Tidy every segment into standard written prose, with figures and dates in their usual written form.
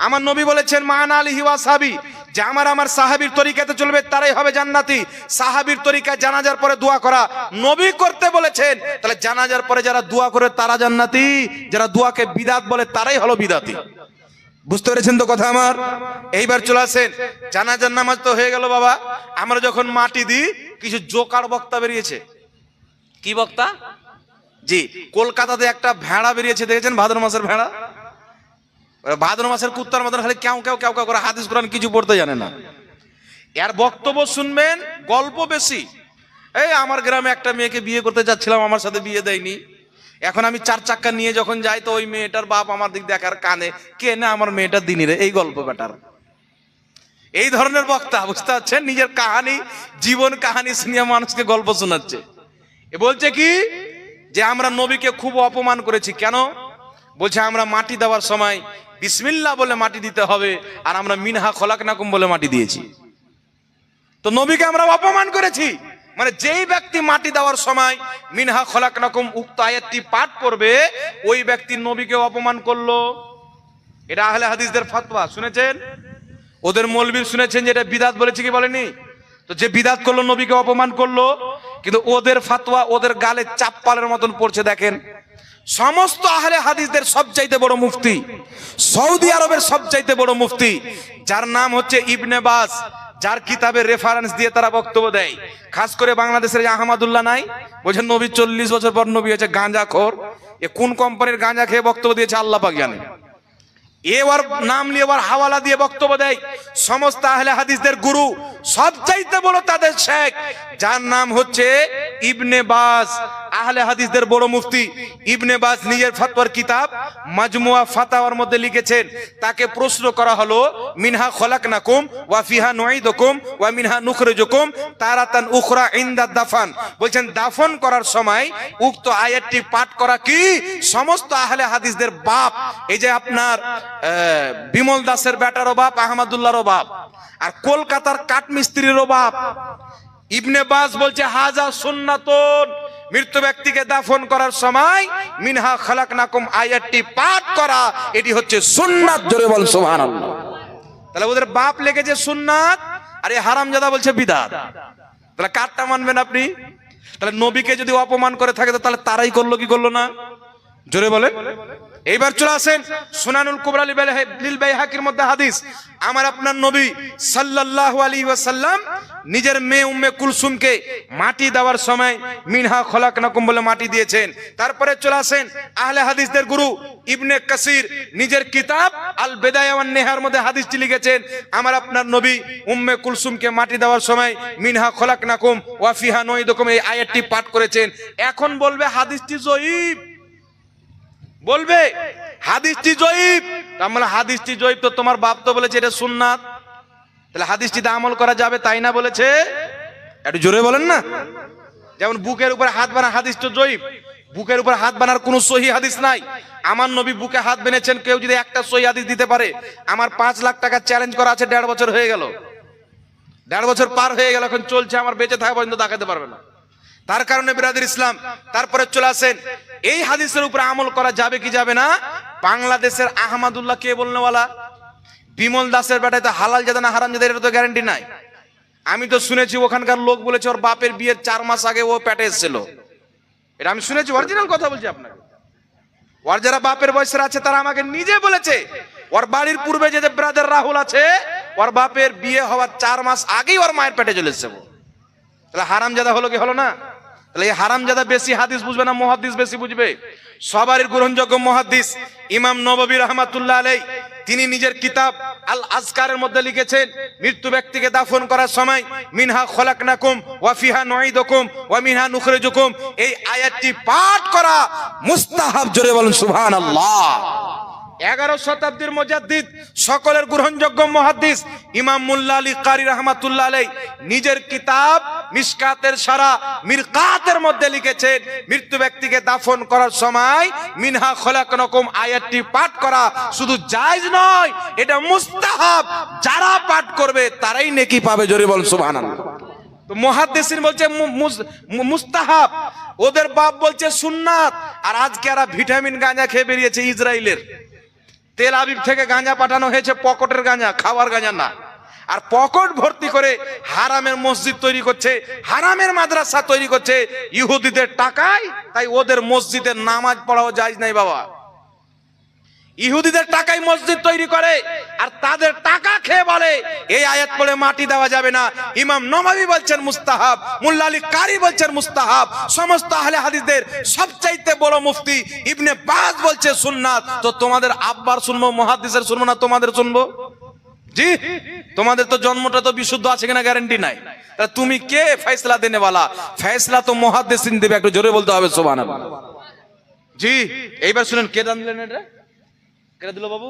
আমার নবী বলেছেন মান আলিহি ওয়া সাহাবী, যে আমার সাহাবীর তরিকাতে চলবে তারাই হবে জান্নাতি। সাহাবীর তরিকায় জানাজার পরে দোয়া করা নবী করতে বলেছেন, তাহলে জানাজার পরে যারা দোয়া করে তারা জান্নাতি, যারা দোয়াকে বিদআত বলে তারাই হলো বিদআতি। বুঝতে পেরেছেন তো কথা আমার? এইবার চলে আসেন, জানাজার নামাজ তো হয়ে গেল বাবা। আমরা যখন মাটি দিই কিছু জোকার বক্তা বেরিয়েছে। কি বক্তা? জি, কলকাতাতে একটা ভেড়া বেরিয়েছে, দেখেছেন? ভাদ্র মাসের ভেড়া, ভাদ্র মাসের কুত্তার মতন খালি কেউ কেউ কেউ কেউ করে হাদিস কোরআন কিছু পড়তে জানে না। এর বক্তব্য শুনবেন, গল্প বেশি। এই আমার গ্রামে একটা মেয়েকে বিয়ে করতে যাচ্ছিলাম, আমার সাথে বিয়ে দেয়নি। এখন আমি 4 চাক্কা নিয়ে যখন যাই তো ওই মেয়েটার বাপ আমার দিক দেখার কানে, কে না আমার মেয়েটা দিনী রে, এই গল্প বেটার। এই ধরনের বক্তা, বুঝতে পারছেন? নিজের কাহানি, জীবন কাহানি শুনিয়ে মানুষকে গল্প শোনাচ্ছে। এ বলছে কি যে আমরা নবীকে খুব অপমান করেছি। কেন? বলছে আমরা মাটি দেওয়ার সময় বিসমিল্লাহ বলে মাটি দিতে হবে, আর আমরা মিনহা খলাকনাকুম বলে মাটি দিয়েছি। তো নবীকে আমরা অপমান করেছি। মানে যেই ব্যক্তি মাটি দেওয়ার সময় মিনহা খলাকনাকুম উক্ত আয়াতটি পাঠ করবে, ওই ব্যক্তি নবীকে অপমান করলো। এটা আহলে হাদিসদের ফতোয়া, শুনেছেন? ওদের মৌলবীর শুনেছেন যে এটা বিদআত বলেছে কি বলেনি? তো যে বিদআত করলো নবীকে অপমান করলো। কিন্তু ওদের ফতোয়া ওদের গালে চাপ্পালের মতন পড়ছে। দেখেন, সমস্ত আহলে হাদিসদের সবচাইতে বড় মুফতি, সৌদি আরবের সবচাইতে বড় মুফতি, যার নাম হচ্ছে ইবনে বাজ, যার কিতাবের রেফারেন্স দিয়ে তারা বক্তব্য দেয়। খাস করে বাংলাদেশের আহমদুল্লাহ নাই, বলছেন নবী 40 বছর পর নবী হচ্ছে গাঁজাখোর। এ কোন কোম্পানির গাঁজা খেয়ে বক্তব্য দিয়েছে আল্লাহ পাক জানে। এবার নাম নিয়ে আবার হাওয়ালা দিয়ে বক্তব্য দেয়। সমস্ত আহলে হাদিসদের গুরু, সবচাইতে বড় তাদের শেখ, যার নাম হচ্ছে ইবনে বাজ, আহলে হাদিসদের বড় মুফতি। ইবনে বাজ নিজের ফতোয়ার কিতাব মাজমুয়া ফাতাওয়ার মধ্যে লিখেছেন। তাকে প্রশ্ন করা হলো মিনহা খলাকনাকুম ওয়া ফিহা নুঈদুকুম ওয়া মিনহা নুখরিজুকুম তারাতান উখরা ইনদা দাফন। বলছেন দাফন করার সময় উক্ত আয়াতটি পাঠ করা কি সমস্ত আহলে হাদিসদের বাপ। এই যে আপনার বিমল দাসের বেটারও বাপ, আহমদুল্লাহরও বাপ, আর কলকাতার কাঠমিস্ত্রিরও বাপ। ইবনে বাজ বলছে হাজা সুন্নাতুন, মৃত ব্যক্তিকে দাফন করার সময় মিনহা খালাকনাকুম আয়াতটি পাঠ করা এটি হচ্ছে সুন্নাত। জোরে বল সুবহানাল্লাহ। তাহলে ওদের বাপ লেগেছে সুন্নাত, আর এই হারামজাদা বলছে বিদআত। তাহলে কারটা মানবেন আপনি? তাহলে নবীকে যদি অপমান করে থাকে তাহলে তারাই করলো কি করলো না? জোরে বলেন। এইবার চলে আসেন সুনানুল কুবরা লিল বাইহাকির মধ্যে হাদিস, আমার আপনার নবী সাল্লাল্লাহু আলাইহি ওয়াসাল্লাম নিজের মেয়ে উম্মে কুলসুমকে মাটি দেওয়ার সময় মিনহা খলাকনাকুম বলে মাটি দিয়েছেন। তারপরে চলে আসেন আহলে হাদিসদের গুরু ইবনে কাসির নিজের কিতাব আল বিদায়া ওয়ান নিহার মধ্যে হাদিসটি লিখেছেন, আমার আপনার নবী উম্মে কুলসুমকে মাটি দেওয়ার সময় মিনহা খলাকনাকুম ওয়া ফিহা নুঈদুকুম এই আয়াতটি পাঠ করেছেন। এখন বলবে হাদিসটি জয়ীফ, বলবে হাদিসটি জয়ীফ। আমরা হাদিসটি জয়ীফ, তো তোমার বাপ তো বলেছে এটা সুন্নাত, তাহলে হাদিসটিতে আমল করা যাবে তাই না বলেছে? একটু জোরে বলেন না। যেমন বুকের উপরে হাত বানা হাদিস তো জয়ীফ, বুকের উপর হাত বানার কোনো সহি হাদিস নাই। আমার নবী বুকে হাত বেনেছেন, কেউ যদি একটা সহি হাদিস দিতে পারে, আমার 5 লাখ টাকা চ্যালেঞ্জ করা আছে, 1.5 বছর হয়ে গেল, 1.5 বছর পার হয়ে গেল, এখন চলছে, আমার বেঁচে থাকা পর্যন্ত দেখাতে পারবে না। তার কারণে বিরাদর ইসলাম, তারপরে চলে আসেন এই হাদিসের উপরে আমল করা যাবে কি যাবে না। বাংলাদেশের আহমদুল্লাহ কে বলনেওয়ালা, বিমল দাসের বেটায় তো হালাল জাদা না হারাম জাদা, এটা তো গ্যারান্টি নাই। আমি তো শুনেছি ওখানকার লোক বলেছে ওর বাপের বিয়ের 4 মাস আগে ও পেটে এসেছিল, এটা আমি শুনেছি, অরিজিনাল কথা বলছি আপনাকে। ওর যারা বাপের বয়সের আছে তারা আমাকে নিজে বলেছে, ওর বাড়ির পূর্বে যে ব্রাদার রাহুল আছে, ওর বাপের বিয়ে হওয়ার 4 মাস আগেই ওর মায়ের পেটে চলে এসেছে। তাহলে হারামজাদা হলো কি হলো না? তাহলে এই হারামজাদা বেশি হাদিস বুঝবে না মুহাদ্দিস বেশি বুঝবে? সবারই গ্রহণযোগ্য মুহাদ্দিস ইমাম নববী রাহমাতুল্লাহ আলাইহি, তিনি নিজের কিতাব আল আজকারের মধ্যে লিখেছেন, মৃত্যু ব্যক্তিকে দাফন করার সময় মিনহা খলাকনাকুম ওয়া ফিহা নুঈদুকুম ওয়া মিনহা নুখরিজুকুম এই আয়াতটি পাঠ করা মুস্তাহাব। জোরে বলুন সুবহানাল্লাহ। 11 শতাব্দীর মুজাদ্দিদ, সকলের গ্রহণযোগ্য মুহাদ্দিস ইমাম মুল্লা আলী কারি রাহমাতুল্লাহ আলাইহি নিজের কিতাব মিশকাতের সারা মিরকাতের মধ্যে লিখেছেন, মৃত্যু ব্যক্তিকে দাফন করার সময় মিনহা খলাকনাকুম আয়াতটি পাঠ করা শুধু জায়েজ নয়, এটা মুস্তাহাব। যারা পাঠ করবে তারাই নেকি পাবে। জোরে বলুন সুবহানাল্লাহ। তো মুহাদ্দিসিন বলছে মুস্তাহাব, ওদের বাপ বলছে সুন্নাত। আর আজকে এরা ভিটামিন গাঁজা খেয়ে বেরিয়েছে ইসরায়েলের। তেল আবিব থেকে গাঁজা পাঠানো হয়েছে, পকেটের গাঁজা, খাওয়ার গাঁজা না। আর পকেট ভর্তি করে হারামের মসজিদ তৈরি করছে, হারামের মাদ্রাসা তৈরি করছে ইহুদিদের টাকায়। তাই ওদের মসজিদে নামাজ পড়াও জায়েজ নাই বাবা। ইহুদিদের টাকায় মসজিদ তৈরি করে আর তাদের টাকা খেয়ে বলে এই আয়াত পড়ে মাটি দেওয়া যাবে না। ইমাম নববী বলছেন মুস্তাহাব, মুল্লা আলী কারি বলছেন মুস্তাহাব, সমস্ত আহলে হাদিসদের সবচাইতে বড় মুফতি ইবনে বাজ বলছে সুন্নাত। তো তোমাদের আব্বার শুনবো, মুহাদ্দিসের শুনবো না তোমাদের শুনবো? জি, তোমাদের তো জন্মটা তো বিশুদ্ধ আছে কিনা গ্যারান্টি নাই। তা তুমি কে ফয়সালা দেনে वाला? ফয়সালা তো মুহাদ্দিসিন দেবে। একটু জোরে বলতে হবে সুবহানাল্লাহ। জি, এইবার শুনেন কে দান দিলেন এটা? কেটে দিল বাবু?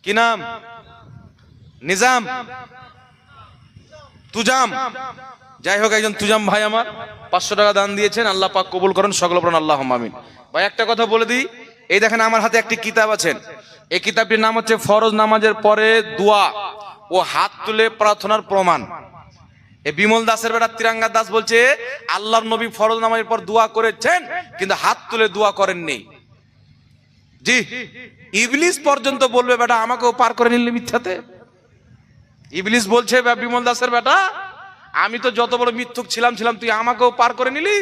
কি নাম? নিজাম, তুজাম, যাই হোক একজন তুজাম ভাই আমার 500 টাকা দান দিয়েছেন। আল্লাহ পাক কবুল করেন, সকল পড়েন আল্লাহুম্মা আমিন। ভাই একটা কথা বলে দিই, এই দেখেন আমার হাতে একটি কিতাব আছে। এই কিতাবটির নাম হচ্ছে ফরজ নামাজের পরে দোয়া ও হাত তুলে প্রার্থনার প্রমাণ। এই বিমল দাসের বেটা তিরাঙ্গা দাস বলছে আল্লাহর নবী ফরজ নামাজের পর দোয়া করেছেন কিন্তু হাত তুলে দোয়া করেননি। জি, ইবলিস পর্যন্ত বলবে বেটা আমাকেও পার করে নিলি মিথ্যাতে। ইবলিস বলছে বিমল দাসের বেটা আমি তো যত বড় মিথ্যুক ছিলাম তুই আমাকেও পার করে নিলি।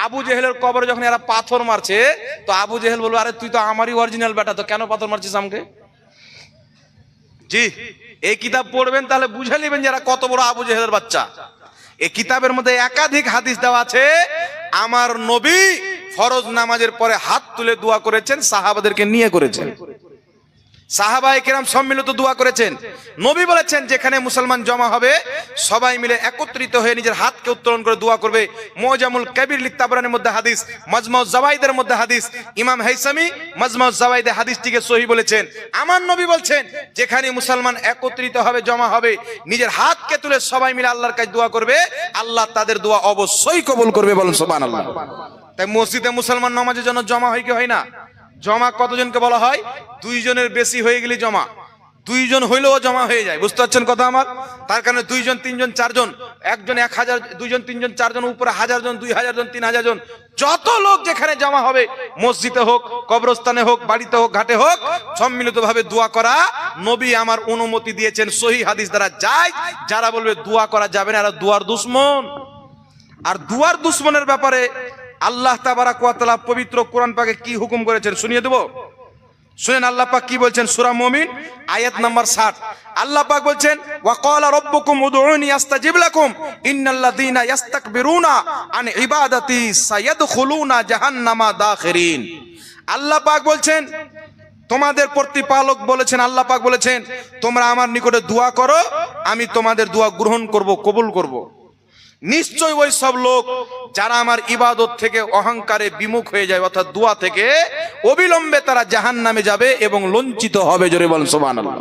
আবু জেহেলের কবরে যখন এরা পাথর মারছে তো আবু জেহেল বলবে আরে তুই তো আমারই অরিজিনাল বেটা, তো কেন পাথর মারছিস আমাকে? জি, এই কিতাব পড়বেন তাহলে বুঝে নেবেন যারা কত বড় আবু জেহেলের বাচ্চা। এই কিতাবের মধ্যে একাধিক হাদিস দেওয়া আছে আমার নবী ফরজ নামাজের পরে হাত তুলে দোয়া করেছেন, সাহাবাদেরকে নিয়ে করেছেন। সাহাবায়ে কেরাম সম্মিলিত দোয়া করেছেন। নবী বলেছেন যেখানে মুসলমান জমা হবে সবাই মিলে একত্রিত হয়ে নিজের হাতকে উত্তোলন করে দোয়া করবে। মুজামুল কবির লিখতাবরানের মধ্যে হাদিস, মাজমাউজ জাওয়াইদের মধ্যে হাদিস, ইমাম হাইসামি মাজমাউজ জাওয়াইদে হাদিসটিকে সহিহ বলেছেন। আমার নবী বলছেন যেখানে মুসলমান একত্রিত হবে জমা হবে নিজের হাতকে তুলে সবাই মিলে আল্লাহর কাছে দোয়া করবে, আল্লাহ তাদের দোয়া অবশ্যই কবুল করবে। বলুন সুবহানাল্লাহ। তাই মসজিদে মুসলমান নামাজের জন্য জমা হয় কি হয় না? জমা কতজনকে বলা হয়? 2 জনের বেশি হয়ে গেলে জমা, 2 জন হইলেও জমা হয়ে যায়। বুঝতে পারছেন কথা আমার? তার কারণে 2 জন 3 জন 4 জন, একজন 1000, 2 জন 3 জন 4 জন, উপরে 1000 জন 2000 জন 3000 জন, যত লোক যেখানে জমা হবে মসজিদে হোক, কবরস্থানে হোক, বাড়িতে হোক, ঘাটে হোক, সম্মিলিতভাবে দোয়া করা নবী আমার অনুমতি দিয়েছেন সহিহ হাদিস দ্বারা যায়। যারা বলবে দোয়া করা যাবে না এরা দুয়ার দুশমন। আর দুয়ার দুশমনের ব্যাপারে আল্লাহ তাবারাক ওয়া তাআলা পবিত্র কোরআন পাকে কি হুকুম করেছেন শুনিয়ে দেব। শুনেন আল্লাহ পাক কি বলছেন, সূরা মুমিন আয়াত নাম্বার 60। আল্লাহ পাক বলছেন ওয়া ক্বালা রাব্বুকুম উদউনি আস্তাজিব লাকুম ইন্নাল্লাযীনা ইস্তাকবিরুনা আন ইবাদাতি সায়াদখুলুনা জাহান্নামা দাখিরিন। আল্লাহ পাক বলছেন তোমাদের প্রতিপালক বলেছেন, আল্লাহ পাক বলেছেন তোমরা আমার নিকটে দোয়া করো, আমি তোমাদের দোয়া গ্রহণ করব, কবুল করব। নিশ্চয় ওই সব লোক যারা আমার ইবাদত থেকে অহংকারে বিমুখ হয়ে যায়, অর্থাৎ দোয়া থেকে অবিলম্বে তারা জাহান্নামে যাবে এবং লজ্জিত হবে। জোরে বলেন সুবহানাল্লাহ।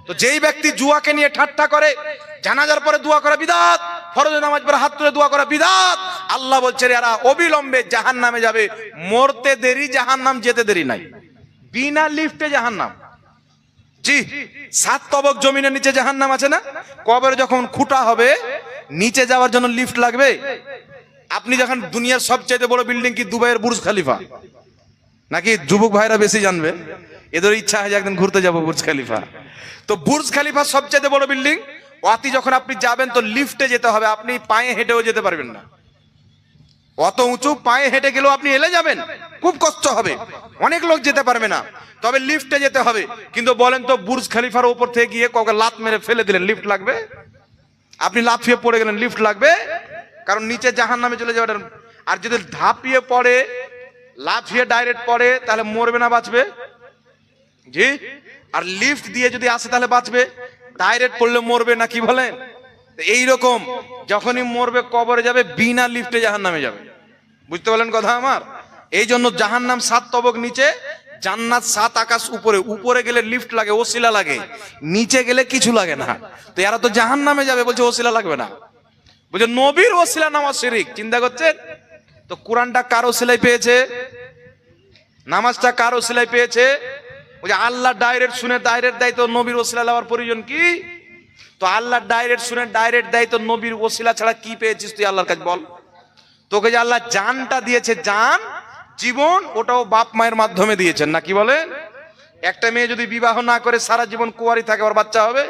তো যেই ব্যক্তি জুয়াকে নিয়ে ঠাট্টা করে জানাজার পরে দোয়া করা বিদআত, ফরজ নামাজ পড়ে হাত তুলে দোয়া করা বিদআত, আল্লাহ বলছেন এরা অবিলম্বে জাহান্নামে যাবে। মরতে দেরি, জাহান্নাম যেতে দেরি নাই। বিনা লিফটে জাহান্নাম। জি, 7 তবক জমিনের নিচে জাহান্নাম আছে না? কবরে যখন খুঁটা হবে নিচে যাওয়ার জন্য লিফট লাগবে। আপনি যখন দুনিয়ার সবচেয়ে বড় বিল্ডিং কি দুবাইয়ের বুর্জ খলিফা, নাকি যুবক ভাইরা বেশি জানবেন, এদের ইচ্ছা হয় যে একদিন ঘুরতে যাব বুর্জ খলিফা। তো বুর্জ খলিফা সবচেয়ে বড় বিল্ডিং, ওয়াতি যখন আপনি যাবেন তো লিফটে যেতে হবে, আপনি পায়ে হেঁটেও যেতে পারবেন না। অত উঁচু পায়ে হেঁটে গেলেও আপনি এলে যাবেন, খুব কষ্ট হবে, অনেক লোক যেতে পারবে না, তবে লিফটে যেতে হবে। কিন্তু বলেন তো বুর্জ খলিফার উপর থেকে গিয়ে কাউকে লাত মেরে ফেলে দিলেন, লিফট লাগবে? আপনি লাফিয়ে পড়ে গেলেন, লিফট লাগবে? কারণ নিচে জাহান্নামে চলে যাবে। আর যদি ধাপিয়ে পড়ে, লাফিয়ে ডাইরেক্ট পড়ে, তাহলে মরবে না বাঁচবে? জি। আর লিফট দিয়ে যদি আসে তাহলে বাঁচবে, ডাইরেক্ট পড়লে মরবে, না কি বলেন? এইরকম যখনই মরবে কবরে যাবে, বিনা লিফটে জাহান্নামে যাবে। বুঝতে পারলেন কথা আমার? এই জন্য জাহান্নাম 7 তবক নিচে, জান্নাত 7 আকাশ উপরে। উপরে গেলে লিফট লাগে, ওসিলা লাগে, নিচে গেলে কিছু লাগে না। তো এরা তো জাহান্নামে যাবে, বলছে ওসিলা লাগবে না। বলছে নবীর ওসিলা নামাজ শিরক। চিন্তা করছেন তো? কোরআনটা কার ওসিলায় পেয়েছে? নামাজটা কার ওসিলায় পেয়েছে? বলছে আল্লাহ ডাইরেক্ট শুনে ডাইরেক্ট দেয়, তো নবীর ওসিলা নেওয়ার প্রয়োজন কি? তো আল্লাহ ডাইরেক্ট শুনে ডাইরেক্ট দেয়, তো নবীর ওসিলা ছাড়া কি পেয়েছিস তুই আল্লাহর কাছে বল? তোকে যে আল্লাহ জানটা দিয়েছে, জান জীবন, ওটাও বাপ মায়ের মাধ্যমে দিয়েছেন, না কি বলেন? একটা মেয়ে যদি বিবাহ না করে সারা জীবন কুয়ারি থাকে, ওর বাচ্চা হবে?